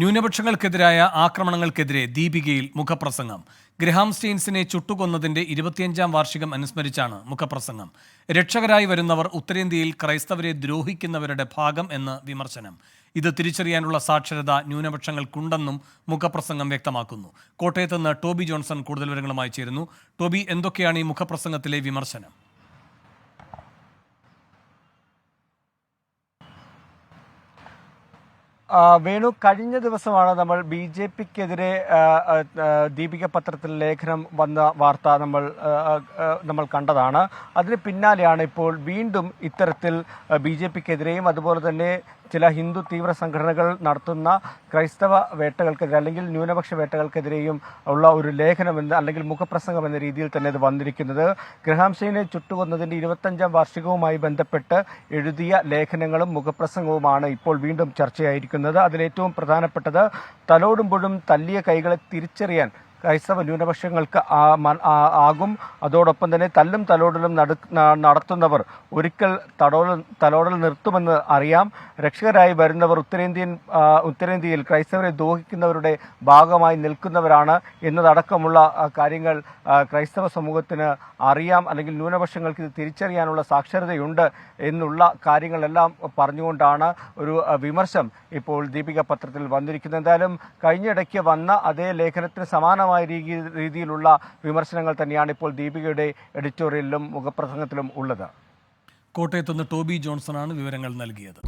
ന്യൂനപക്ഷങ്ങൾക്കെതിരായ ആക്രമണങ്ങൾക്കെതിരെ ദീപികയിൽ മുഖപ്രസംഗം. ഗ്രഹാം സ്റ്റെയിൻസിനെ ചുട്ടുകൊന്നതിന്റെ 25ാം വാർഷികം അനുസ്മരിച്ചാണ് മുഖപ്രസംഗം. രക്ഷകരായി വരുന്നവർ ഉത്തരേന്ത്യയിൽ ക്രൈസ്തവരെ ദ്രോഹിക്കുന്നവരുടെ ഭാഗം എന്ന് വിമർശനം. ഇത് തിരിച്ചറിയാനുള്ള സാക്ഷരത ന്യൂനപക്ഷങ്ങൾക്കുണ്ടെന്നും മുഖപ്രസംഗം വ്യക്തമാക്കുന്നു. കോട്ടയത്ത് നിന്ന് ടോബി ജോൺസൺ കൂടുതൽ വിവരങ്ങളുമായി ചേരുന്നു. ടോബി, എന്തൊക്കെയാണ് ഈ മുഖപ്രസംഗത്തിലെ വിമർശനം? വേണു, കഴിഞ്ഞ ദിവസമാണ് നമ്മൾ BJPക്കെതിരെ ദീപിക പത്രത്തിൽ ലേഖനം വന്ന വാർത്ത നമ്മൾ കണ്ടതാണ്. അതിന് പിന്നാലെയാണ് ഇപ്പോൾ വീണ്ടും ഇത്തരത്തിൽ BJPക്കെതിരെയും അതുപോലെ തന്നെ ചില ഹിന്ദു തീവ്ര സംഘടനകൾ നടത്തുന്ന ക്രൈസ്തവ വേട്ടകൾക്കെതിരെ അല്ലെങ്കിൽ ന്യൂനപക്ഷ വേട്ടകൾക്കെതിരെയും ഉള്ള ഒരു ലേഖനം അല്ലെങ്കിൽ മുഖപ്രസംഗം എന്ന രീതിയിൽ തന്നെ ഇത് വന്നിരിക്കുന്നത്. ഗ്രഹാം സ്റ്റെയിനെ ചുട്ടുകൊന്നതിന്റെ 25ാം വാർഷികവുമായി ബന്ധപ്പെട്ട് എഴുതിയ ലേഖനങ്ങളും മുഖപ്രസംഗവുമാണ് ഇപ്പോൾ വീണ്ടും ചർച്ചയായിരിക്കുന്നത്. അതിലേറ്റവും പ്രധാനപ്പെട്ടത് തലോടുമ്പോഴും തല്ലിയ കൈകളെ തിരിച്ചറിയാൻ ക്രൈസ്തവ ന്യൂനപക്ഷങ്ങൾക്ക് ആകും. അതോടൊപ്പം തന്നെ തല്ലും തലോടലും നടത്തുന്നവർ ഒരിക്കൽ തലോടൽ നിർത്തുമെന്ന് അറിയാം. രക്ഷകരായി വരുന്നവർ ഉത്തരേന്ത്യയിൽ ക്രൈസ്തവരെ ദ്രോഹിക്കുന്നവരുടെ ഭാഗമായി നിൽക്കുന്നവരാണ് എന്നതടക്കമുള്ള കാര്യങ്ങൾ ക്രൈസ്തവ സമൂഹത്തിന് അറിയാം, അല്ലെങ്കിൽ ന്യൂനപക്ഷങ്ങൾക്ക് ഇത് തിരിച്ചറിയാനുള്ള സാക്ഷരതയുണ്ട് എന്നുള്ള കാര്യങ്ങളെല്ലാം പറഞ്ഞുകൊണ്ടാണ് ഒരു വിമർശം ഇപ്പോൾ ദീപിക പത്രത്തിൽ വന്നിരിക്കുന്നത്. എന്തായാലും കഴിഞ്ഞിടയ്ക്ക് വന്ന അതേ ലേഖനത്തിന് സമാനമായ രീതിയിലുള്ള വിമർശനങ്ങൾ തന്നെയാണ് ഇപ്പോൾ ദീപികയുടെ എഡിറ്റോറിയലിലും മുഖപ്രസംഗത്തിലും ഉള്ളത്. കോട്ടയത്ത് നിന്ന് ടോബി ജോൺസണാണ് വിവരങ്ങൾ നൽകിയത്.